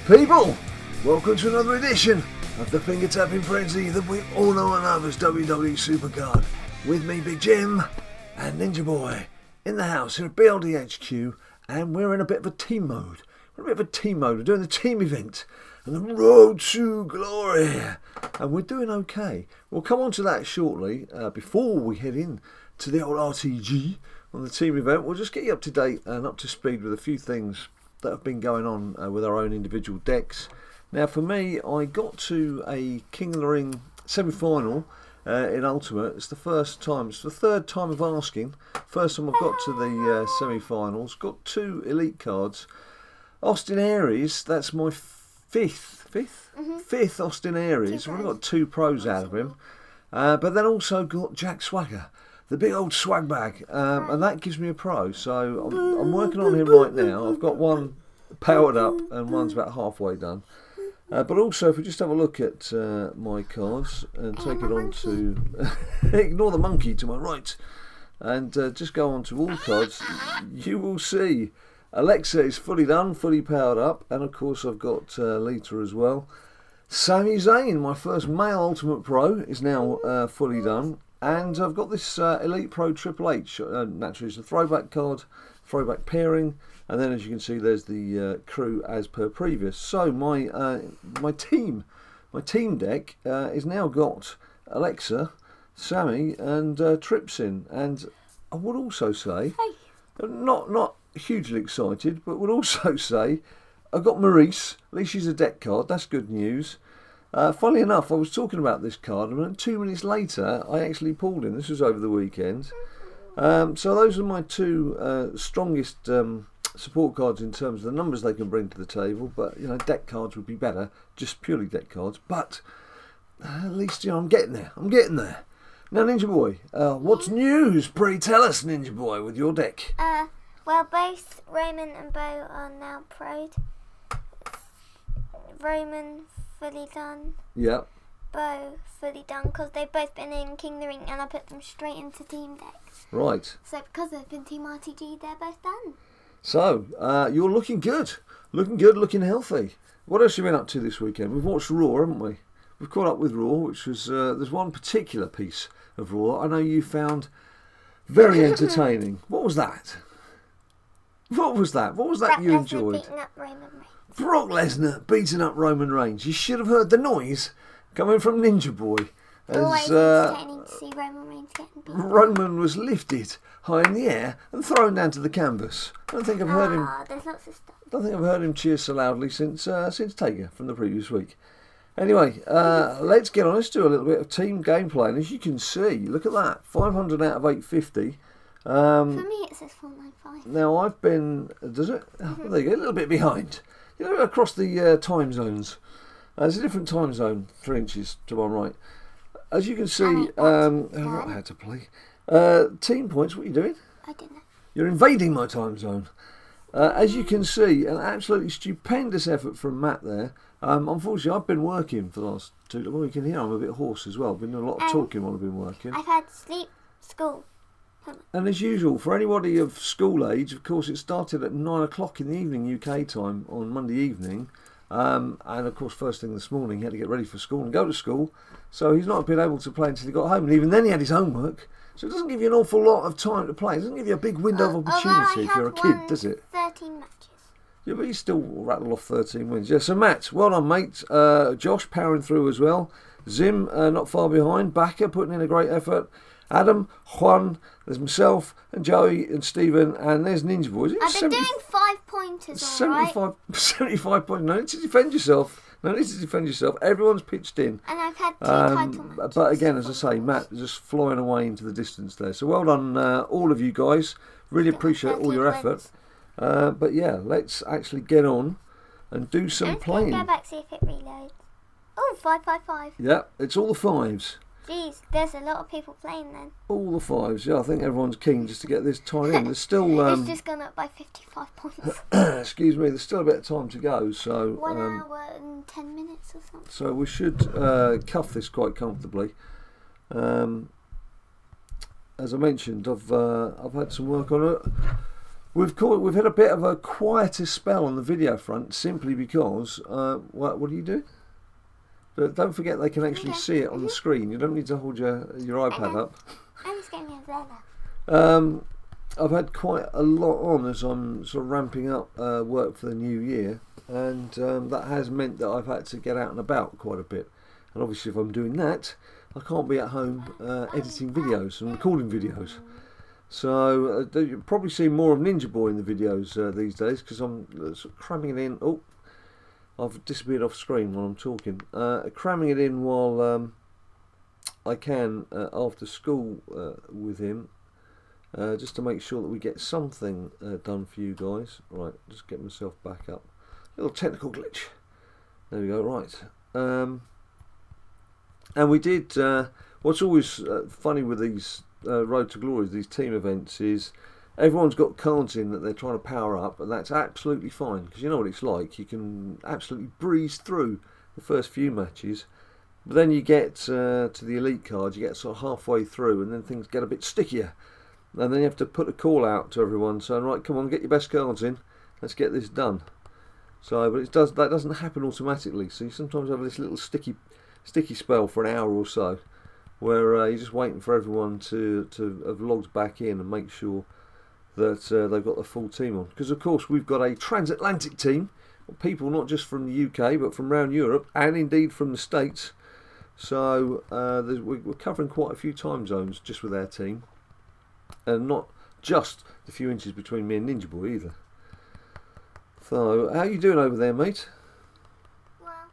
People, welcome to another edition of the finger tapping frenzy that we all know and love as WWE SuperCard. With me, Big Jim and Ninja Boy in the house here at BLDHQ, and we're in a bit of a team mode. We're doing the team event and the road to glory, and we're doing okay. We'll come on to that shortly. Before we head in to the old RTG on the team event, we'll just get you up to date and up to speed with a few things that have been going on with our own individual decks. Now for me, I got to a King of the Ring semi-final in Ultimate. It's the first time, it's the third time of asking. First time I've got to the semi-finals. Got 2 elite cards. Austin Aries, that's my fifth Austin Aries. I've only got 2 pros out of him. But then also got Jack Swagger, the big old swag bag, and that gives me a pro. So I'm working on him right now. I've got one powered up and one's about halfway done. But also, if we just have a look at my cards and take it on to ignore the monkey to my right, and just go on to all cards, you will see Alexa is fully done, fully powered up, and of course I've got Lita as well. Sami Zayn, my first male Ultimate Pro, is now fully done. And I've got this Elite Pro Triple H. Naturally, it's a throwback card, throwback pairing, and then as you can see, there's the crew as per previous. So my team deck is now got Alexa, Sammy, and Trips in. And I would also say, not hugely excited, but would also say I've got Maurice. At least she's a deck card. That's good news. Funnily enough, I was talking about this card, and 2 minutes later, I actually pulled in. This was over the weekend. So those are my 2 strongest support cards in terms of the numbers they can bring to the table. But you know, deck cards would be better, just purely deck cards. But at least I'm getting there. Now, Ninja Boy, what's news? Pray tell us, Ninja Boy, with your deck. Well, both Roman and Bo are now pro'd. Roman fully done. Yep. Bo fully done because they've both been in King of the Ring and I put them straight into team decks. Right. So because they've been team RTG, they're both done. So you're looking good, looking healthy. What else have you been up to this weekend? We've watched Raw, haven't we? We've caught up with Raw, which was there's one particular piece of Raw I know you found very entertaining. What was that? What was that you enjoyed? Beating up Roman Reigns. Brock Lesnar beating up Roman Reigns. You should have heard the noise coming from Ninja Boy. Always entertaining to see Roman Reigns getting beaten. Roman was lifted high in the air and thrown down to the canvas. I don't think I've heard him. There's lots of stuff. Don't think I've heard him cheer so loudly since Taker from the previous week. Anyway, let's get on. Let's do a little bit of team gameplay. And as you can see, look at that, 500 out of 850. For me, it says 495. Now I've been. Does it? Oh, there you go. A little bit behind. You know, across the time zones. There's a different time zone, 3 inches to my right. As you can see, I've not had to play. Team points, what are you doing? I don't know. You're invading my time zone. As you can see, an absolutely stupendous effort from Matt there. Unfortunately, I've been working for the last 2... Well, you can hear I'm a bit hoarse as well. I've been doing a lot of talking while I've been working. I've had sleep, school. And as usual, for anybody of school age, of course, it started at 9 o'clock in the evening UK time on Monday evening. And of course, first thing this morning, he had to get ready for school and go to school. So he's not been able to play until he got home. And even then, he had his homework. So it doesn't give you an awful lot of time to play. It doesn't give you a big window of opportunity if you're a kid, does it? 13 matches. Yeah, but you still rattle off 13 wins. Yeah, so Matt, well done, mate. Josh powering through as well. Zim, not far behind. Backer putting in a great effort. Adam, Juan, there's myself and Joey and Stephen, and there's Ninja Boys. I've been doing 5 pointers, alright? 75 points. No need to defend yourself. Everyone's pitched in. And I've had 2 title matches. But again, as I say, Matt is just flying away into the distance there. So well done, all of you guys. Really appreciate all your effort. But yeah, let's actually get on and do some playing. Go back, see if it reloads. Oh, 555. Yeah, it's all the 5s. Jeez, there's a lot of people playing then. All the 5s, yeah. I think everyone's keen just to get this time in. There's still... it's just gone up by 55 points. Excuse me, there's still a bit of time to go, so... 1 hour and 10 minutes or something. So we should cuff this quite comfortably. As I mentioned, I've had some work on it. We've had a bit of a quieter spell on the video front simply because what are you doing? But don't forget they can actually see it on the screen. You don't need to hold your iPad up. I'm just getting a leather. I've had quite a lot on as I'm sort of ramping up work for the new year, and that has meant that I've had to get out and about quite a bit. And obviously, if I'm doing that, I can't be at home editing videos and recording videos. So you'll probably see more of Ninja Boy in the videos these days because I'm sort of cramming it in. Oh, I've disappeared off screen while I'm talking. Cramming it in while I can after school with him. Just to make sure that we get something done for you guys. Right, just get myself back up. Little technical glitch. There we go. Right, and we did. What's always funny with these Road to Glory, these team events, is everyone's got cards in that they're trying to power up, and that's absolutely fine because you know what it's like. You can absolutely breeze through the first few matches, but then you get to the elite cards. You get sort of halfway through, and then things get a bit stickier. And then you have to put a call out to everyone saying, right, come on, get your best cards in. Let's get this done. So, but that doesn't happen automatically. So you sometimes have this little sticky spell for an hour or so, where you're just waiting for everyone to have logged back in and make sure that they've got the full team on. Because of course we've got a transatlantic team, people not just from the UK but from around Europe and indeed from the States. So we're covering quite a few time zones just with our team. And not just the few inches between me and Ninja Boy either. So, how you doing over there, mate? Well,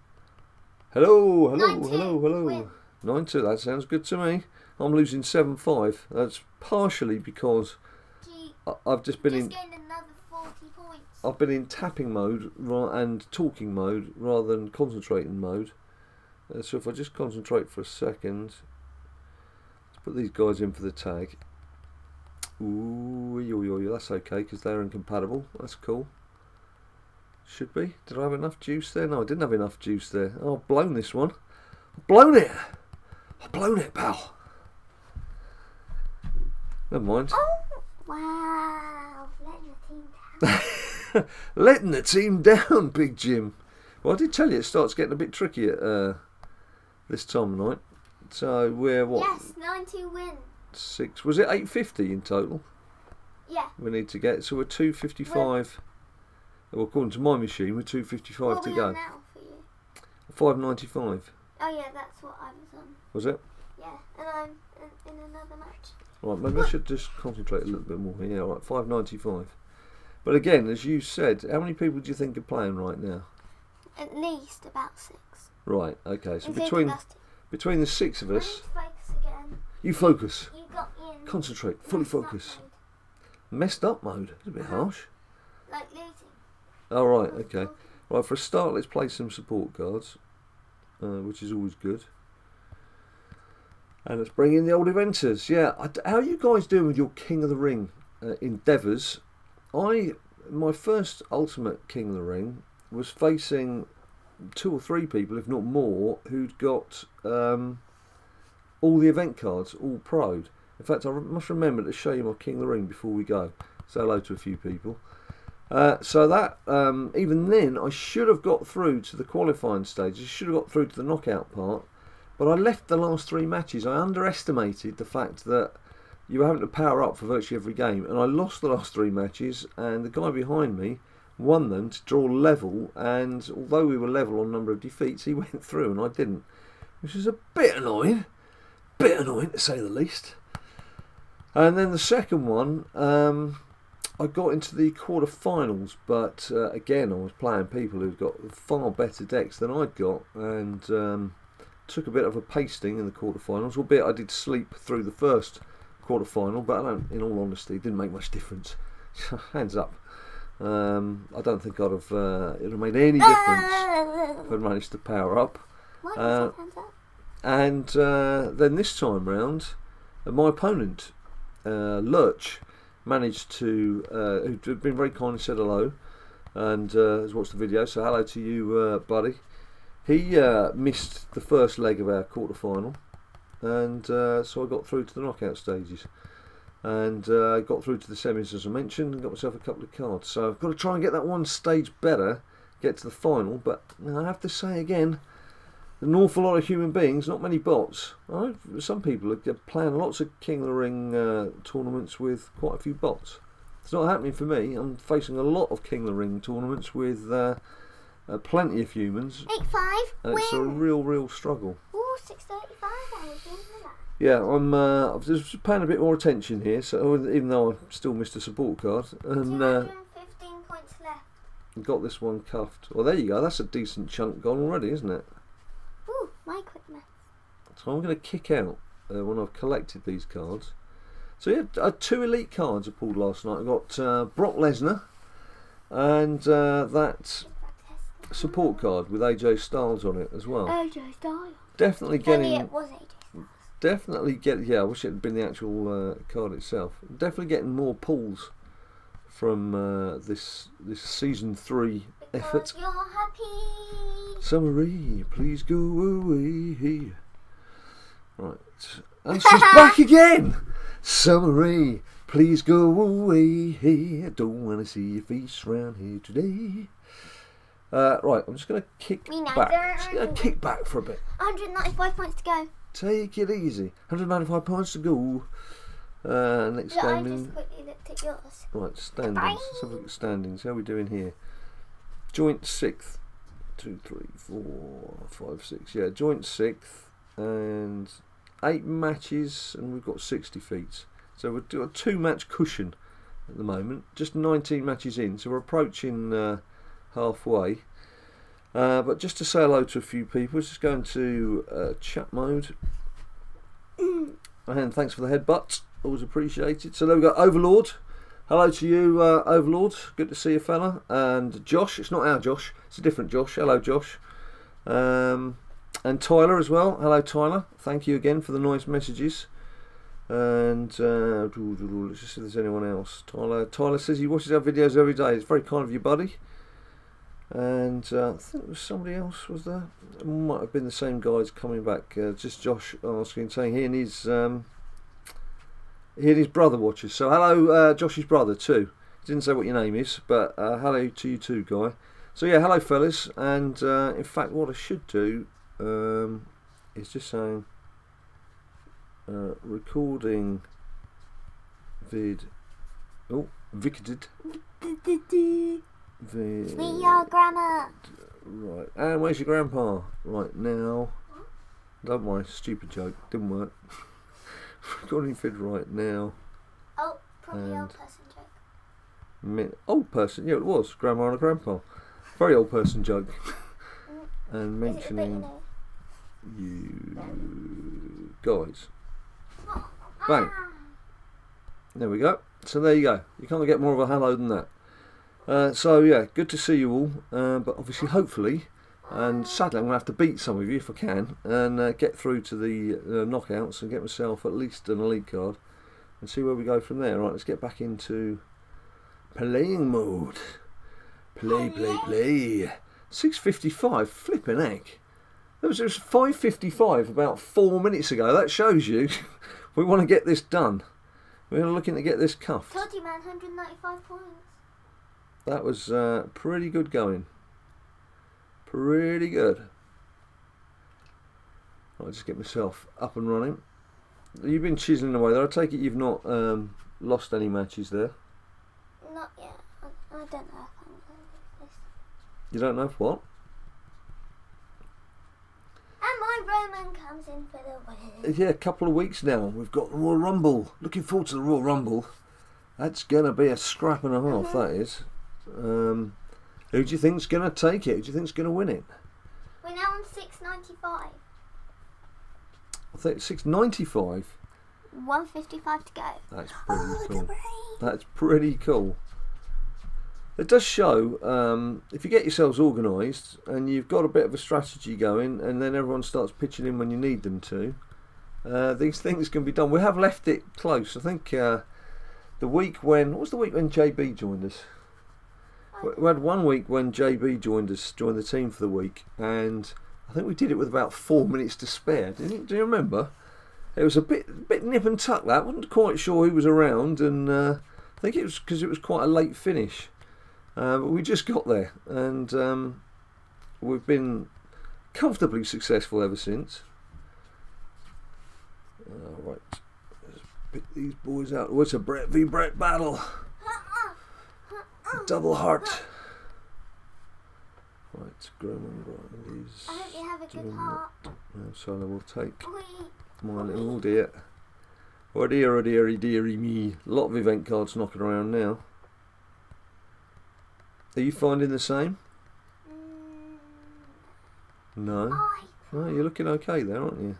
hello. 9-2. 9-2, that sounds good to me. I'm losing 7-5. That's partially because I've just been gained another 40 points. I've been in tapping mode and talking mode rather than concentrating mode. So if I just concentrate for a second, let's put these guys in for the tag. Ooh, that's okay because they're incompatible. That's cool. Should be. Did I have enough juice there? No, I didn't have enough juice there. Oh, I've blown this one. I've blown it, pal. Never mind. Oh, wow. Letting the team down. Letting the team down, Big Jim. Well, I did tell you it starts getting a bit tricky at this time of night. So we're what? Yes, 9-2 win. 6. Was it 850 in total? Yeah. We need to get. So we're 255. Well, according to my machine, we're 255 to go. Now for you? 595. Oh yeah, that's what I was on. Was it? Yeah, and I'm in another match. Right, maybe I should just concentrate a little bit more here. Yeah, right, 595. But again, as you said, how many people do you think are playing right now? At least about 6. Right. Okay. So Including between the 6 of I need us, to focus again. you focus, You got me in concentrate, fully messed up focus. mode. Messed up mode. It's a bit harsh. Like losing. All right. Okay. Right. For a start, let's play some support cards, which is always good. And let's bring in the old eventers. Yeah. How are you guys doing with your King of the Ring endeavours? My first Ultimate King of the Ring was facing 2 or 3 people, if not more, who'd got all the event cards, all pro'd. In fact, I must remember to show you my King of the Ring before we go. Say hello to a few people. So that, even then, I should have got through to the qualifying stage. I should have got through to the knockout part. But I left the last 3 matches. I underestimated the fact that you were having to power up for virtually every game. And I lost the last 3 matches, and the guy behind me won them to draw level. And although we were level on number of defeats, he went through and I didn't. Which is a bit annoying. Bit annoying, to say the least. And then the second one, I got into the quarterfinals, but again, I was playing people who've got far better decks than I'd got, and took a bit of a pasting in the quarterfinals. Albeit I did sleep through the first quarterfinal, but in all honesty, it didn't make much difference. Hands up. I don't think I'd have it would have made any difference if I'd managed to power up. Why does it hands up? And then this time round, my opponent, Lurch, managed to, who'd been very kind and said hello, and has watched the video, so hello to you, buddy. He missed the first leg of our quarterfinal, and so I got through to the knockout stages. and got through to the semis as I mentioned, and got myself a couple of cards. So I've got to try and get that one stage better, get to the final. But I have to say again, an awful lot of human beings, not many bots. Some people are playing lots of King of the Ring tournaments with quite a few bots. It's not happening for me. I'm facing a lot of King of the Ring tournaments with plenty of humans. 8-5. It's a real struggle. Ooh, 635. I was doing that. Yeah, I'm just paying a bit more attention here. So even though I still missed a support card, and 215 points left. got this one cuffed. Well, there you go. That's a decent chunk gone already, isn't it? Ooh, my quick math. So I'm going to kick out when I've collected these cards. So yeah, 2 elite cards I pulled last night. I got Brock Lesnar and that support card with AJ Styles on it as well. AJ Styles. Definitely Only getting. it was AJ Styles. Definitely get. Yeah, I wish it had been the actual card itself. Definitely getting more pulls from this season 3 effort. Because you're happy. Summery, please go away. Right, and she's back again. Summery, please go away. I don't want to see your face around here today. Right, I'm just going to kick back. Just going to kick back for a bit. 195 points to go. Take it easy. 195 points to go. Next game. I just quickly looked at yours. Right, standings. Let's have a look at standings. How are we doing here? Joint 6th. 2, 3, 4, 5, 6. Yeah, joint 6th. And 8 matches, and we've got 60 defeats. So we've got a 2-match cushion at the moment. Just 19 matches in, so we're approaching halfway. But just to say hello to a few people, just going to chat mode. And thanks for the headbutt, always appreciated. So there we go, Overlord. Hello to you, Overlord. Good to see you, fella. And Josh, it's not our Josh, it's a different Josh. Hello, Josh. And Tyler as well. Hello, Tyler. Thank you again for the nice messages. And let's just see if there's anyone else. Tyler says he watches our videos every day. It's very kind of you, buddy. And I think there was somebody else, was there? It might have been the same guys coming back. Just Josh asking, saying he and his brother watches. So hello, Josh's brother too. Didn't say what your name is, but hello to you too, guy. So yeah, hello fellas. And in fact, what I should do is just saying recording victed. Sweet your grandma. Right, and where's your grandpa? Right now, don't worry, stupid joke, didn't work. Recording vid right now. Oh, probably old person joke. Old person, yeah, it was grandma and a grandpa. Very old person joke. And mentioning you guys. Bang. There we go. So there you go. You can't get more of a hello than that. So yeah, good to see you all. But obviously, hopefully, and sadly, I'm going to have to beat some of you if I can, and get through to the knockouts and get myself at least an elite card, and see where we go from there. Right, let's get back into playing mode. Play. 6:55. Flipping heck. It was 5:55 about 4 minutes ago. That shows you we want to get this done. We're looking to get this cuffed. Told you, man, 195 points. That was pretty good going. Pretty good. I'll just get myself up and running. You've been chiseling away there. I take it you've not lost any matches there. Not yet. I don't know if I'm going to lose this. You don't know what? And my Roman comes in for the win. Yeah, a couple of weeks now. We've got the Royal Rumble. Looking forward to the Royal Rumble. That's going to be a scrap and a half, that is. Who do you think's going to take it? Who do you think's going to win it? We're now on 695. I think 695. 155 to go. That's pretty cool. That's pretty cool. It does show, if you get yourselves organised and you've got a bit of a strategy going, and then everyone starts pitching in when you need them to, these things can be done. We have left it close. I think the week when, what was the week when JB joined us? We had 1 week when JB joined the team for the week, and I think we did it with about 4 minutes to spare. Do you remember? It was a bit nip and tuck. That wasn't quite sure who was around, and I think it was because it was quite a late finish. But we just got there, and we've been comfortably successful ever since. Right, let's pick these boys out. Oh, it's a Brett v Brett battle. Double heart. Right, Grumman. I hope you have a good heart. So I will take my little, oh dear. Oh dear, oh dearie, dearie me. A lot of event cards knocking around now. Are you finding the same? No? No, you're looking okay there, aren't you?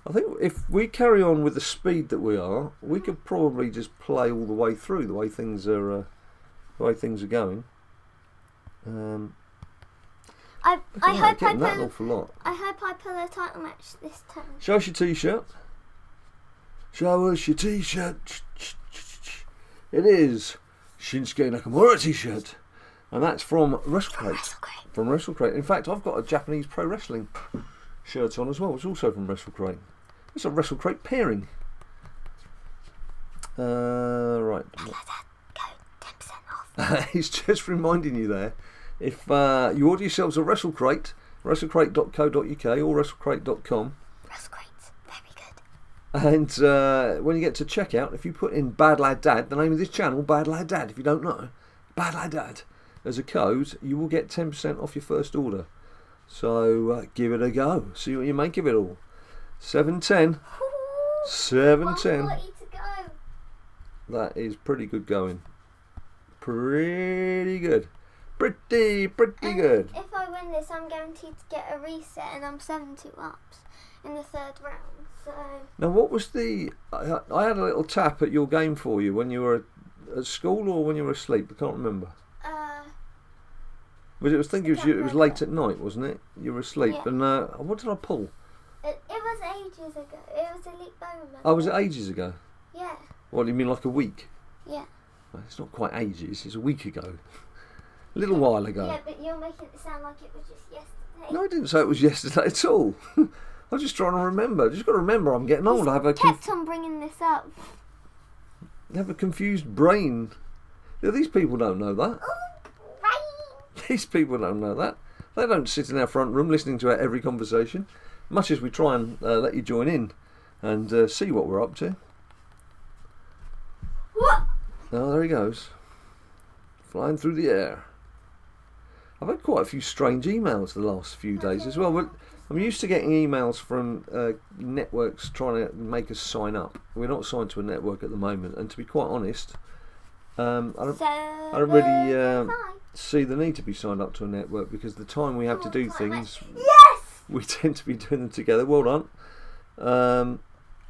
I think if we carry on with the speed that we are, we could probably just play all the way through the way things are going. I hope I that an awful lot. I hope I pull a title match this time. Show us your t-shirt. Show us your t-shirt. It is Shinsuke Nakamura t-shirt, and that's from WrestleCrate. From WrestleCrate. In fact, I've got a Japanese pro wrestling shirt on as well. It's also from WrestleCrate. It's a WrestleCrate pairing. Right. Code 10% off. He's just reminding you there. If you order yourselves a WrestleCrate, WrestleCrate.co.uk or WrestleCrate.com. WrestleCrate's very good. And when you get to checkout, if you put in BadLadDad, the name of this channel, BadLadDad, if you don't know, BadLadDad, as a code, you will get 10% off your first order. So give it a go. See what you make of it all. 710. 710. 140 to go. That is pretty good going. Pretty good. Pretty good. If I win this, I'm guaranteed to get a reset, and I'm 7-2 ups in the third round. So. Now, what was the? I had a little tap at your game for you when you were at school or when you were asleep. I can't remember. But it was it was late at night, wasn't it? You were asleep, yeah. And what did I pull? It was ages ago. It was a Elite Bowman. Oh, was it ages ago? Yeah. What, do you mean like a week? Yeah. Well, it's not quite ages. It's a week ago. A little while ago. Yeah, but you're making it sound like it was just yesterday. No, I didn't say it was yesterday at all. I'm just trying to remember. Just got to remember I'm getting old. I have kept on bringing this up. I have a confused brain. Yeah, these people don't know that. Ooh, brain. These people don't know that. They don't sit in our front room listening to our every conversation, much as we try and let you join in and see what we're up to. What? Oh, there he goes. Flying through the air. I've had quite a few strange emails the last few days as well. But I'm used to getting emails from networks trying to make us sign up. We're not signed to a network at the moment, and to be quite honest, I don't really see the need to be signed up to a network, because the time we have to do things, yes! we tend to be doing them together. Well done. And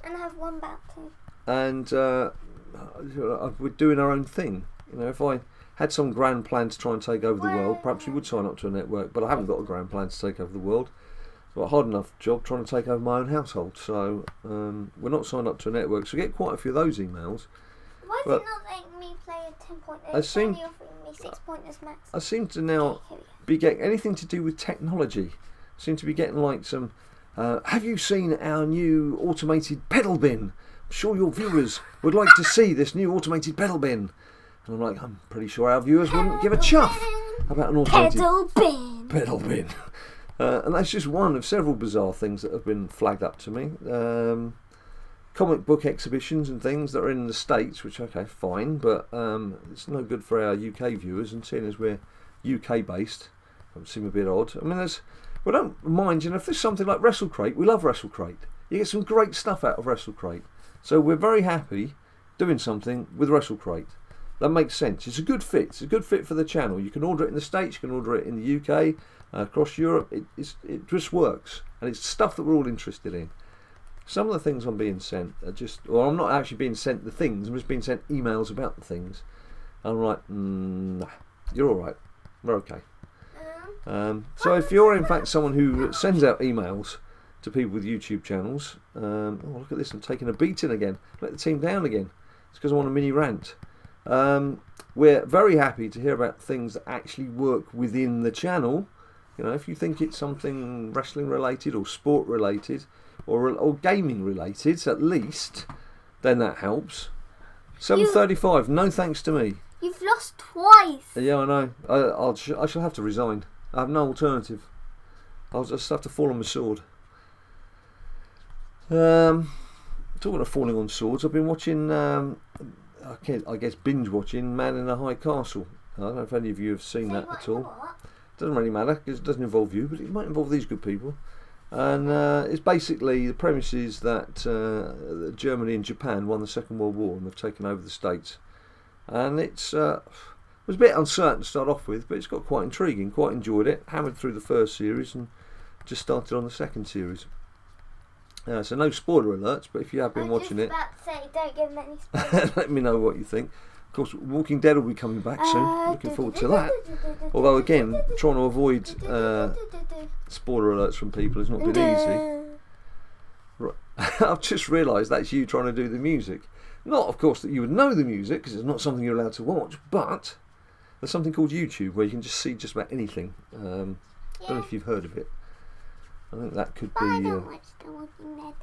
I have one back too. And we're doing our own thing. You know, if I had some grand plan to try and take over the world, perhaps we would sign up to a network, but I haven't got a grand plan to take over the world. I've got a hard enough job trying to take over my own household, so we're not signed up to a network, so we get quite a few of those emails. Why is it not letting me play a 10-pointer? It's only offering me 6 pointers max. I seem to now be getting anything to do with technology. I seem to be getting like some, have you seen our new automated pedal bin? I'm sure your viewers would like to see this new automated pedal bin. And I'm like, I'm pretty sure our viewers wouldn't give a chuff about an automated pedal bin. And that's just one of several bizarre things that have been flagged up to me. Comic book exhibitions and things that are in the States, which, okay, fine, but it's no good for our UK viewers, and seeing as we're UK based, it seem a bit odd. I mean, we don't mind, you know, if there's something like WrestleCrate, we love WrestleCrate. You get some great stuff out of WrestleCrate. So we're very happy doing something with WrestleCrate. That makes sense. It's a good fit. It's a good fit for the channel. You can order it in the States, you can order it in the UK, across Europe. It just works. And it's stuff that we're all interested in. Some of the things I'm being sent are just, or I'm not actually being sent the things, I'm just being sent emails about the things. I'm like, nah, you're alright. We're okay. So if you're in fact someone who sends out emails to people with YouTube channels, oh, look at this, I'm taking a beating again. Let the team down again. It's because I want a mini rant. We're very happy to hear about things that actually work within the channel. You know, if you think it's something wrestling related or sport related, or gaming related, at least, then that helps. 7:35. No thanks to me. You've lost twice. Yeah, I know. I shall have to resign. I have no alternative. I'll just have to fall on my sword. Talking of falling on swords, I've been watching, I guess binge watching Man in a High Castle. I don't know if any of you have seen that at all. Doesn't really matter because it doesn't involve you, but it might involve these good people. And it's basically, the premise is that Germany and Japan won the Second World War and they've taken over the States. And it was a bit uncertain to start off with, but it's got quite intriguing. Quite enjoyed it. Hammered through the first series and just started on the second series. So no spoiler alerts, but if you have been watching it, about to say, don't give them any spoilers. let me know what you think. Of course, Walking Dead will be coming back soon. Looking forward to that. Although again, trying to avoid spoiler alerts from people has not been easy. Right. I've just realised that's you trying to do the music. Not, of course, that you would know the music because it's not something you're allowed to watch, but there's something called YouTube where you can just see just about anything. I don't know if you've heard of it. I think that could be. I don't watch The Walking Dead.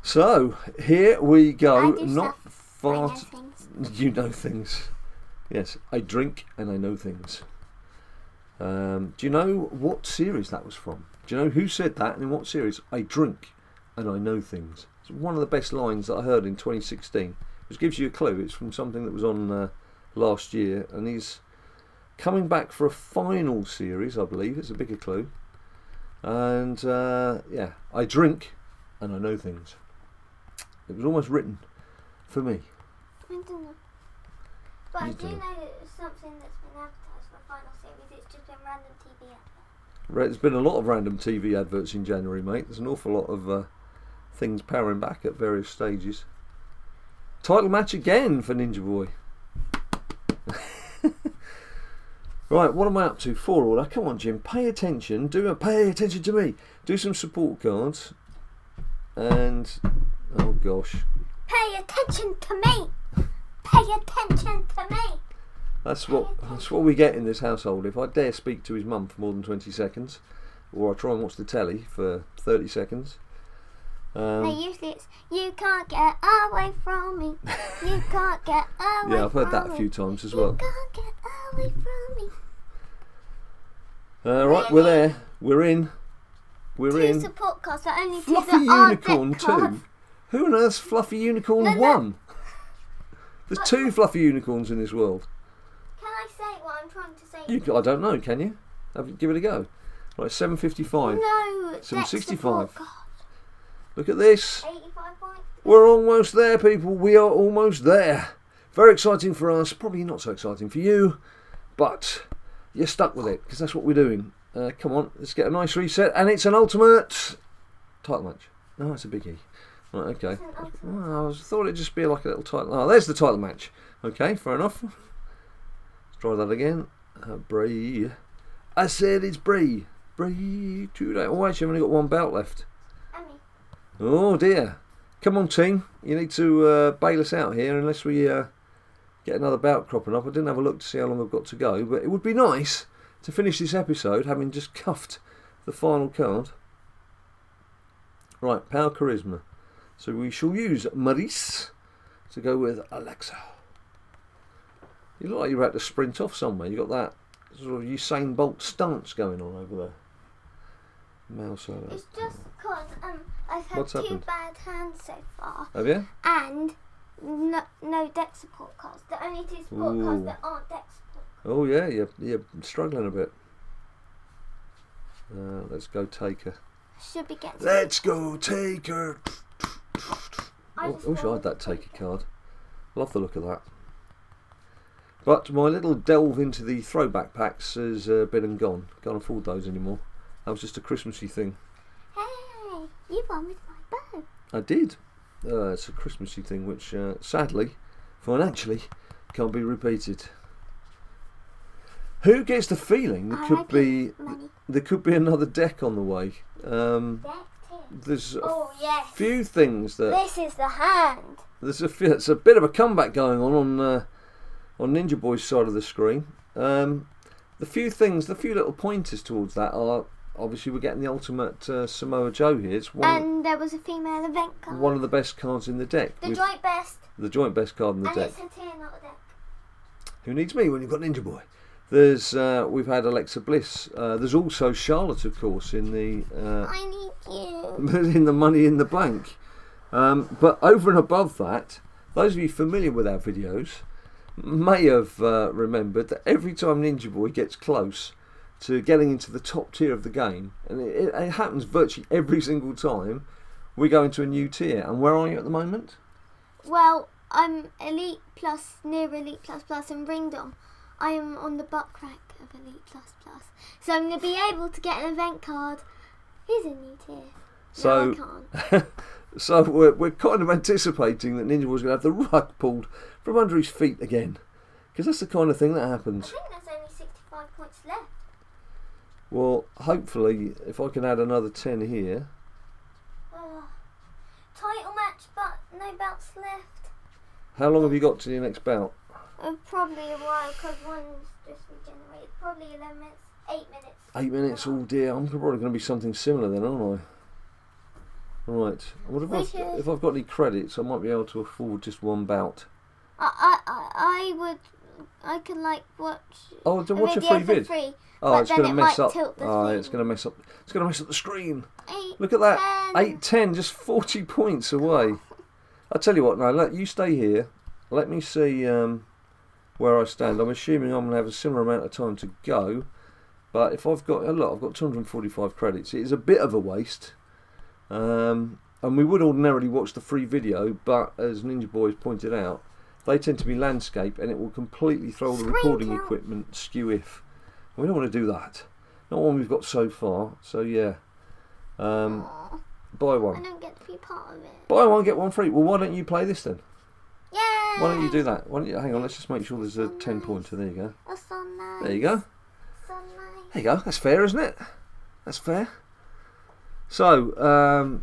So here we go. I do Not stuff. far. I know things. You know things. Yes, I drink and I know things. Do you know what series that was from? Do you know who said that and in what series? I drink and I know things. It's one of the best lines that I heard in 2016. Which gives you a clue. It's from something that was on last year, and he's coming back for a final series, I believe. It's a bigger clue. And yeah, I drink and I know things. It was almost written for me. I don't know. But I You do do. know that it's something that's been advertised for a final series. It's just been random TV adverts. There's been a lot of random TV adverts in January, mate. There's an awful lot of things powering back at various stages. Title match again for Ninja Boy. Right, what am I up to? 4 order. Come on, Jim. Pay attention. Pay attention to me. Do some support cards. And oh gosh. Pay attention to me. Pay attention to me. That's what we get in this household. If I dare speak to his mum for more than 20 seconds, or I try and watch the telly for 30 seconds. No, usually it's, you can't get away from me. You can't get away from me. Yeah, I've heard that a few times as well. You can't get away from me. Right, we're there. We're in. We're Two in. support cards that only two Fluffy that are Unicorn deck cards. 2? Who on earth's Fluffy Unicorn No, no. 1? There's 2 Fluffy Unicorns in this world. Can I say what I'm trying to say? I don't know, can you? Give it a go. Right, 755. No, deck 765. support cards. Look at this. 85 points. We're almost there, people. We are almost there. Very exciting for us. Probably not so exciting for you. But you're stuck with it because that's what we're doing. Come on, let's get a nice reset. And it's an ultimate title match. No, it's a biggie. Right, okay. Well, I thought it'd just be like a little title. Oh, there's the title match. Okay, fair enough. Let's try that again. Brie. I said it's Brie. Brie today. Oh, actually, I've only got 1 belt left. Oh dear. Come on, team. You need to bail us out here unless we get another bout cropping up. I didn't have a look to see how long I've got to go, but it would be nice to finish this episode having just cuffed the final card. Right, power charisma. So we shall use Maurice to go with Alexa. You look like you're about to sprint off somewhere. You got that sort of Usain Bolt stance going on over there. Mouse over. It's just because I've had What's 2 happened? bad hands so far. Have you? And no deck support cards. The only 2 support cards that aren't deck support. Oh yeah, you're struggling a bit. Let's go take her. Should be getting. Let's go take her. I wish I had that taker card. Love the look of that. But my little delve into the throwback packs has been and gone. Can't afford those anymore. That was just a Christmassy thing. Hey, you won with my bow. I did. It's a Christmassy thing which, sadly, financially, can't be repeated. Who gets the feeling there could be another deck on the way? Deck 2. There's Oh yes. few things that This is the hand. it's a bit of a comeback going on Ninja Boy's side of the screen. the few little pointers towards that are, obviously we're getting the ultimate Samoa Joe here. It's and there was a female event card. One of the best cards in the deck. The joint best. The joint best card in the deck. And it's a tier, not a deck. Who needs me when you've got Ninja Boy? There's we've had Alexa Bliss. There's also Charlotte, of course, in the I need you. in the Money in the Blank. But over and above that, those of you familiar with our videos may have remembered that every time Ninja Boy gets close to getting into the top tier of the game, and it happens virtually every single time, we go into a new tier. And where are you at the moment? Well, I'm Elite Plus, near Elite Plus Plus and Ringdom. I am on the buck rank of Elite Plus Plus. So I'm going to be able to get an event card. Here's a new tier. So, no, I can't. So we're kind of anticipating that Ninja Boy's going to have the rug pulled from under his feet again. Because that's the kind of thing that I happens. think there's only 65 points left. Well, hopefully, if I can add another 10 here. Title match, but no belts left. How long have you got to your next bout? Probably a while, because one's just regenerated. Probably 11 minutes, 8 minutes. 8 minutes, oh dear. I'm probably going to be something similar then, aren't I? Right. What if I've got any credits, I might be able to afford just one bout. I can like watch. Oh, to watch a video free vid. for free, Oh, it's going to mess up. Oh, it's going to mess up. It's going to mess up the screen. 8, Look at that. 10. 8, 10, just 40 points away. I'll tell you what. Now, let you stay here. Let me see where I stand. I'm assuming I'm going to have a similar amount of time to go. But if I've got I've got 245 credits. It is a bit of a waste. And we would ordinarily watch the free video, but as Ninja Boys pointed out, they tend to be landscape, and it will completely throw the recording equipment skew if. We don't want to do that. Not one we've got so far. So yeah, buy one. I don't get to be part of it. Buy one, get one free. Well, why don't you play this then? Yeah. Why don't you do that? Why don't you, hang on, let's just make sure there's a 10 pointer. There you go. That's so nice. There you go. So nice. There you go. That's fair, isn't it? That's fair. So,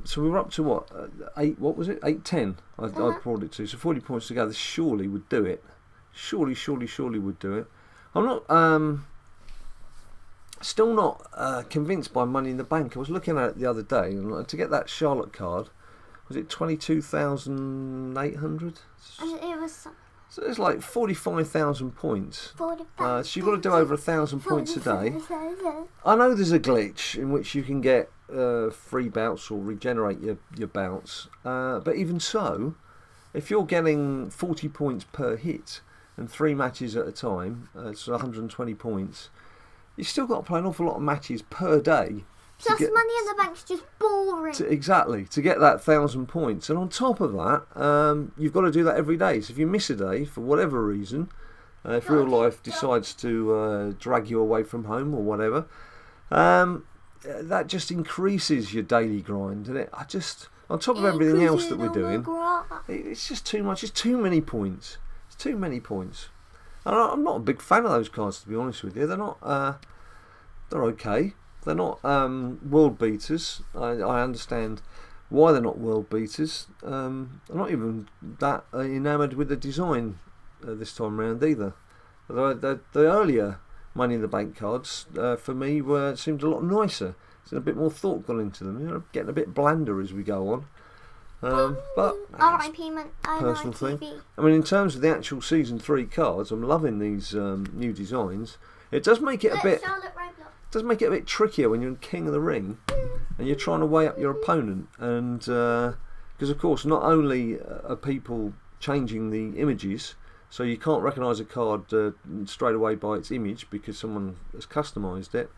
so we were up to what? 8. What was it? 8, 10. I brought it to. So 40 points to go. This surely would do it. Surely would do it. I'm not. Still not convinced by Money in the Bank. I was looking at it the other day, and to get that Charlotte card, was it 22,800? It was something. So it's like 45,000 points. 45. So you've got to do over 1,000 points a day. I know there's a glitch in which you can get free bouts or regenerate your bouts, but even so, if you're getting 40 points per hit and 3 matches at a time, it's 120 points. You've still got to play an awful lot of matches per day. Plus, Money in the Bank's just boring. Exactly, to get that 1,000 points. And on top of that, you've got to do that every day. So if you miss a day, for whatever reason, if real life decides to drag you away from home or whatever, that just increases your daily grind. And on top of everything else that we're doing, it's just too much. It's too many points. It's too many points. And I'm not a big fan of those cards, to be honest with you. They're not. They're okay. They're not world beaters. I understand why they're not world beaters. I'm not even that enamoured with the design this time round either. The earlier Money in the Bank cards for me seemed a lot nicer. There's a bit more thought gone into them. You know, getting a bit blander as we go on. But personal thing. I mean, in terms of the actual Season 3 cards, I'm loving these new designs. It does make it a bit. Does make it a bit trickier when you're in King of the Ring and you're trying to weigh up your opponent, and because of course not only are people changing the images, so you can't recognise a card straight away by its image because someone has customised it,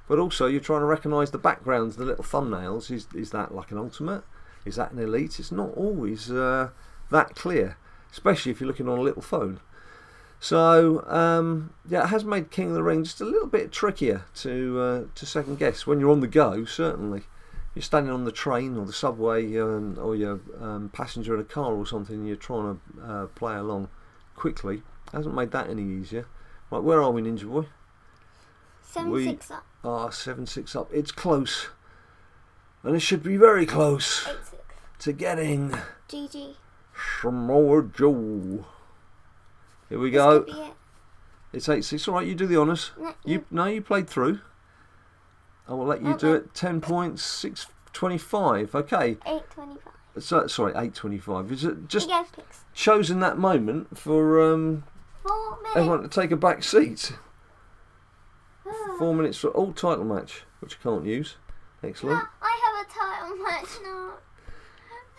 but also you're trying to recognise the backgrounds, the little thumbnails. Is that like an ultimate? Is that an elite? It's not always that clear, especially if you're looking on a little phone. So yeah, it has made King of the Ring just a little bit trickier to second guess when you're on the go. Certainly, you're standing on the train or the subway, or you're passenger in a car or something, and you're trying to play along quickly. It hasn't made that any easier. Right, where are we, Ninja Boy? 7-6 up. 7-6 up. It's close, and it should be very close 8-6. to getting GG. Samoa Joe. Here we This go. could be it. It's 8-6. All right, you do the honours. No, You played through. I will let you do it. 10 points, 6.25. Okay. 8.25. So, sorry, 8.25. Is it just Again, picks. chosen that moment for 4 minutes. everyone to take a back seat? Oh. 4 minutes for all title match, which I can't use. Excellent. No, I have a title match now.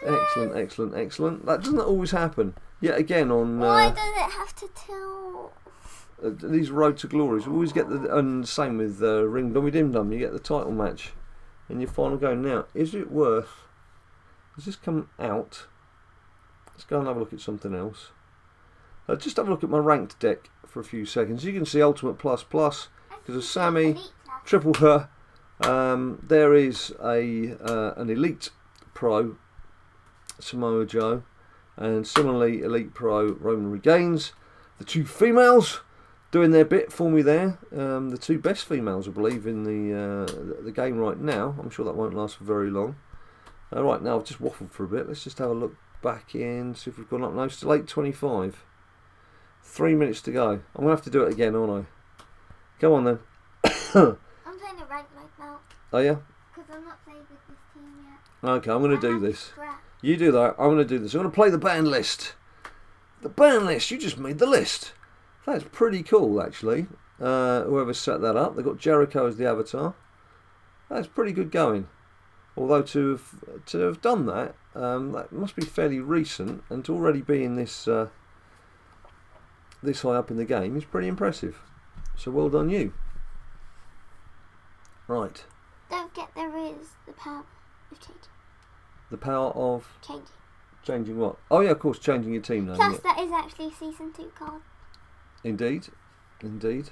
Excellent, excellent, excellent. That doesn't always happen. Yet again on Why does it have to tell? these Road to Glories, we always get the, and same with Ring Dummy Dim Dum, you get the title match in your final game. Now, is it worth, has this come out? Let's go and have a look at something else. Just have a look at my ranked deck for a few seconds. You can see Ultimate Plus Plus, because of Sammy, Triple Her. There is an Elite Pro, Samoa Joe, and similarly Elite Pro Roman Reigns. The two females doing their bit for me there. The two best females, I believe, in the game right now. I'm sure that won't last for very long. Right now, I've just waffled for a bit. Let's just have a look back in, see if we've gone up. No, still 8.25. 3 minutes to go. I'm going to have to do it again, aren't I? Come on then. I'm playing a rank right now. Oh yeah? Because I'm not playing with this team yet. Okay, I'm going to do this. Scrap. You do that, I'm going to do this. I'm going to play the band list. The band list, you just made the list. That's pretty cool, actually. Whoever set that up, they've got Jericho as the avatar. That's pretty good going. Although to have done that, that must be fairly recent, and to already be in this this high up in the game is pretty impressive. So well done you. Right. Don't forget there is the power of changing. The power of Changing. changing what? Oh yeah, of course, changing your team name. Plus, Yeah. that is actually a Season 2 card. Indeed, indeed.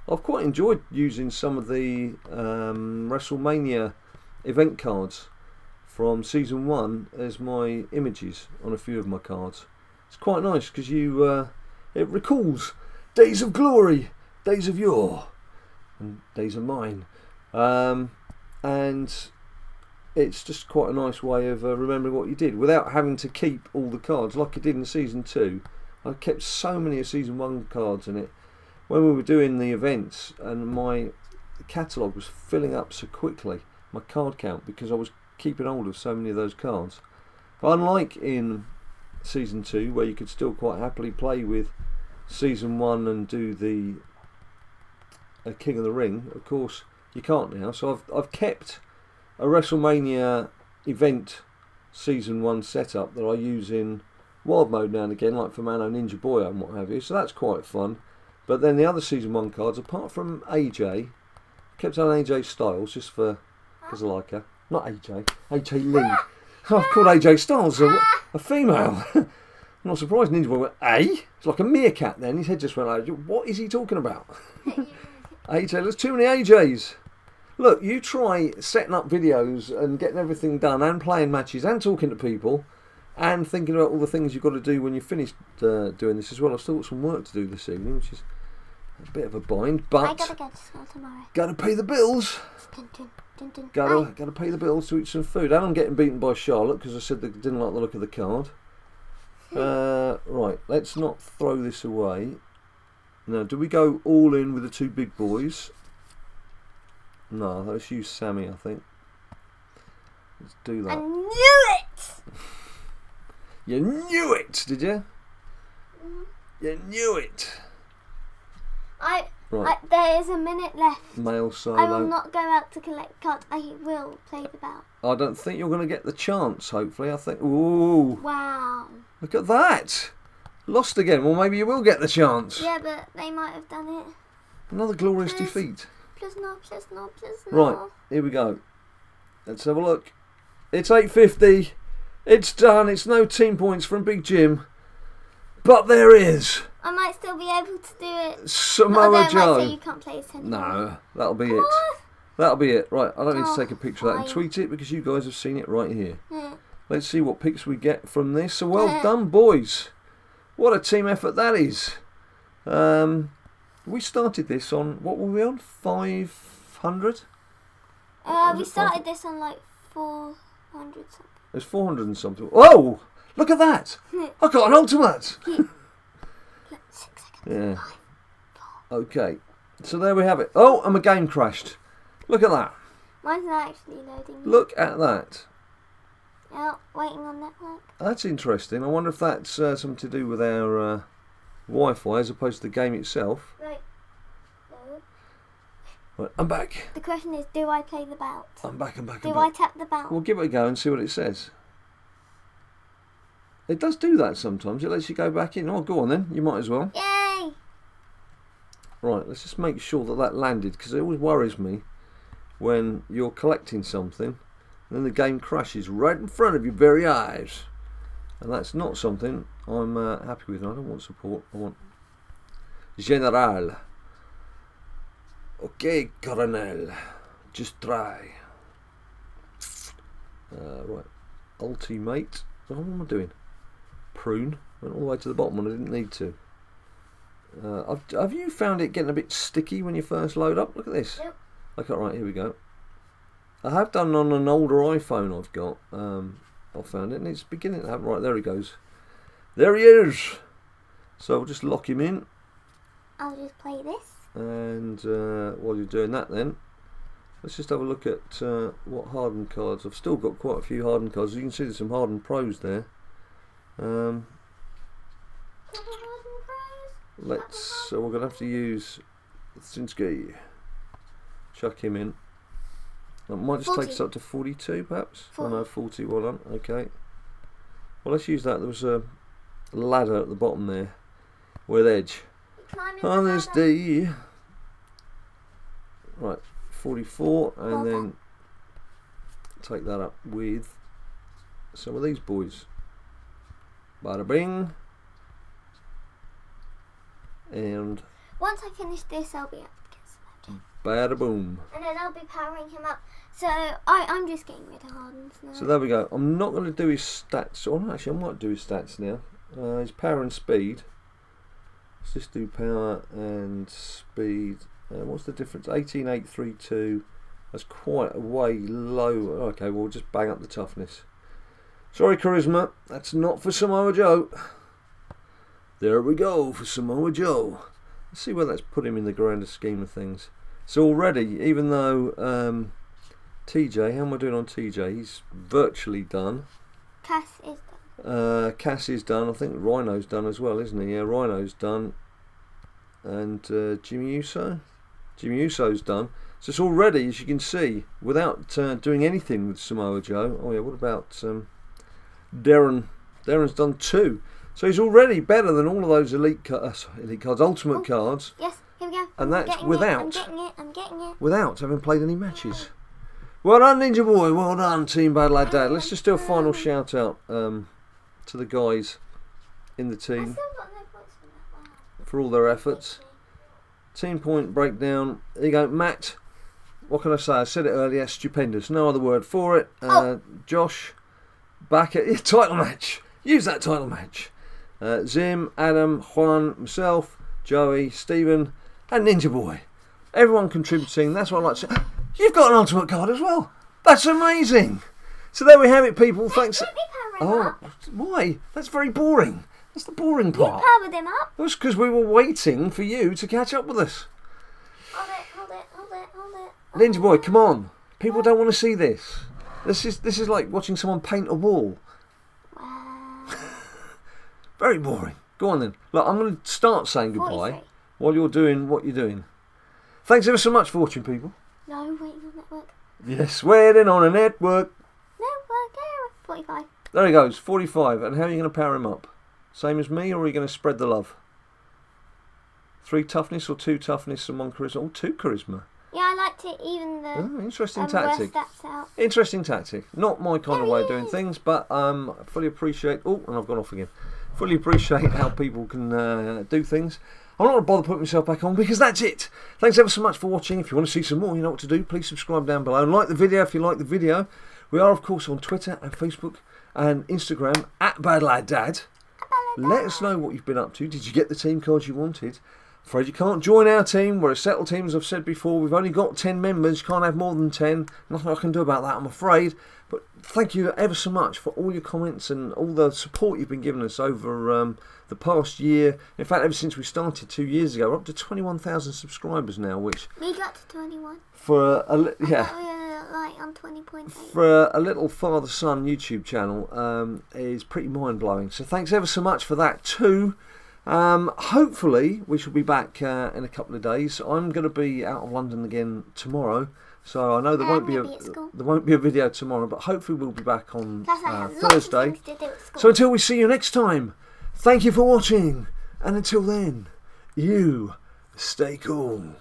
I've quite enjoyed using some of the WrestleMania event cards from Season 1 as my images on a few of my cards. It's quite nice because it recalls days of glory, days of yore, and days of mine. And it's just quite a nice way of remembering what you did without having to keep all the cards like I did in Season 2. I kept so many of Season 1 cards in it. When we were doing the events and my catalogue was filling up so quickly, my card count, because I was keeping hold of so many of those cards. Unlike in Season 2, where you could still quite happily play with Season 1 and do the King of the Ring, of course you can't now. So I've kept a WrestleMania event Season 1 setup that I use in Wild Mode now and again, like for Mano Ninja Boy and what have you, so that's quite fun. But then the other Season 1 cards, apart from AJ, kept on AJ Styles just for, because I like her. Not AJ, AJ Lee. I've called AJ Styles a female. I'm not surprised Ninja Boy went, It's like a meerkat then. His head just went like, what is he talking about? AJ, there's too many AJs. Look, you try setting up videos and getting everything done and playing matches and talking to people and thinking about all the things you've got to do when you're finished doing this as well. I've still got some work to do this evening, which is a bit of a bind, but I gotta go to school tomorrow. Gotta pay the bills. Dun, dun, dun, dun. Gotta pay the bills to eat some food. And I'm getting beaten by Charlotte because I said they didn't like the look of the card. Right, let's not throw this away. Now, do we go all in with the two big boys? No, let's use Sammy, I think. Let's do that. I knew it! You knew it, did you? You knew it. Right. There is a minute left. Male solo. I will not go out to collect cards. I will play the bout. I don't think you're going to get the chance, hopefully. I think... Ooh. Wow. Look at that. Lost again. Well, maybe you will get the chance. Yeah, but they might have done it. Another glorious Please. defeat. Please no, please no, please no. Right, here we go. Let's have a look. It's 8.50. It's done. It's no team points from Big Jim. But there is I might still be able to do it. Samoa Although I Joe. might say you can't play this anymore. No, that'll be Come it. on. That'll be it. Right, I don't need to Oh, take a picture of that and fine. tweet it because you guys have seen it right here. Yeah. Let's see what pics we get from this. So well Yeah. done, boys. What a team effort that is. We started this on, what were we on? 500? We started this on like 400 something. There's 400 and something. Oh, look at that. I got an ultimate. 6 seconds. Yeah. 5, 4, Okay, so there we have it. Oh, and my game crashed. Look at that. Mine's not actually loading. Look at that. Oh, waiting on network. That's interesting. I wonder if that's something to do with our Wi-Fi as opposed to the game itself. Right. No. Right, I'm back. The question is, do I play the bout? I'm back. Do I tap the bout? We'll give it a go and see what it says. It does do that sometimes. It lets you go back in. Oh, go on then. You might as well. Yay! Right, let's just make sure that that landed, because it always worries me when you're collecting something and then the game crashes right in front of your very eyes. And that's not something I'm happy with. I don't want support. I want General. Okay, Colonel. Just try. Right. Ultimate. What am I doing? Prune. Went all the way to the bottom when I didn't need to. Have you found it getting a bit sticky when you first load up? Look at this. Yep. Okay, right, here we go. I have done on an older iPhone I've got. I found it and it's beginning to have... Right, there he goes. There he is! So we'll just lock him in. I'll just play this. And while you're doing that then, let's just have a look at what hardened cards. I've still got quite a few hardened cards. You can see there's some hardened pros there. So we're going to have to use Sinski. Chuck him in. That might just 40. take us up to 42 perhaps. 40. Oh no, 40, well done. Okay. Well, let's use that. There was a ladder at the bottom there with edge. Climbing On the this ladder. day. Right, 44, and Well then done. take that up with some of these boys. Bada bing. And Once I finish this, I'll be able to get some. bada boom. And then I'll be powering him up. So I'm just getting rid of Hardens now. So there we go. I'm not going to do his stats. Oh, actually, I might do his stats now. His power and speed. Let's just do power and speed. What's the difference? 18,832. That's quite a way low. Okay, we'll just bang up the toughness. Sorry, charisma. That's not for Samoa Joe. There we go for Samoa Joe. Let's see where that's put him in the grander scheme of things. So already, even though TJ, how am I doing on TJ? He's virtually done. Cass is done. Cass is done. I think Rhino's done as well, isn't he? Yeah, Rhino's done. And Jimmy Uso? Jimmy Uso's done. So it's already, as you can see, without doing anything with Samoa Joe. Oh yeah, what about Darren? Darren's done 2. So he's already better than all of those elite cards, ultimate cards. Yes, here we go. And that's I'm without getting it. without having played any matches. Well done, Ninja Boy. Well done, Team BadLadDad. Let's just do a final shout out to the guys in the I team still got no points for that. Wow. for all their efforts. Team point breakdown. There you go, Matt. What can I say? I said it earlier. Stupendous. No other word for it. Josh, back at your title match. Use that title match. Zim, Adam, Juan, myself, Joey, Stephen, and Ninja Boy. Everyone contributing. That's what I like to say. You've got an ultimate card as well. That's amazing. So there we have it, people. Thanks. Keep me powering Oh, up. why? That's very boring. That's the boring You part. powered him up. That's because we were waiting for you to catch up with us. Hold it. Ninja Boy, come on. People don't want to see this. This is like watching someone paint a wall. Wow. Very boring. Go on then. Look, I'm going to start saying goodbye 43. while you're doing what you're doing. Thanks ever so much for watching, people. No, waiting on network. Yes, waiting on a network. Network error. 45. There he goes, 45. And how are you going to power him up? Same as me, or are you going to spread the love? 3 toughness or 2 toughness and 1 charisma? Oh, 2 charisma. Yeah, I like to even the Oh, interesting worst tactic. stats out. Interesting tactic. Not my kind of There way he of doing is. things, but fully appreciate... Oh, and I've gone off again. Fully appreciate how people can do things. I'm not going to bother putting myself back on because that's it. Thanks ever so much for watching. If you want to see some more, you know what to do. Please subscribe down below and like the video if you like the video. We are, of course, on Twitter and Facebook and Instagram at BadLadDad. Let us know what you've been up to. Did you get the team cards you wanted? Afraid you can't join our team. We're a settled team, as I've said before. We've only got 10 members. You can't have more than 10. Nothing I can do about that, I'm afraid. But thank you ever so much for all your comments and all the support you've been giving us over the past year. In fact, ever since we started 2 years ago, we're up to 21,000 subscribers now, which... We got to 21. For I thought we were like on 20.8. For a little father-son YouTube channel is pretty mind-blowing. So thanks ever so much for that too. Hopefully we shall be back in a couple of days. I'm going to be out of London again tomorrow, so I know there won't be a video tomorrow, but hopefully we'll be back on Thursday. So until we see you next time, thank you for watching, and until then, you stay cool.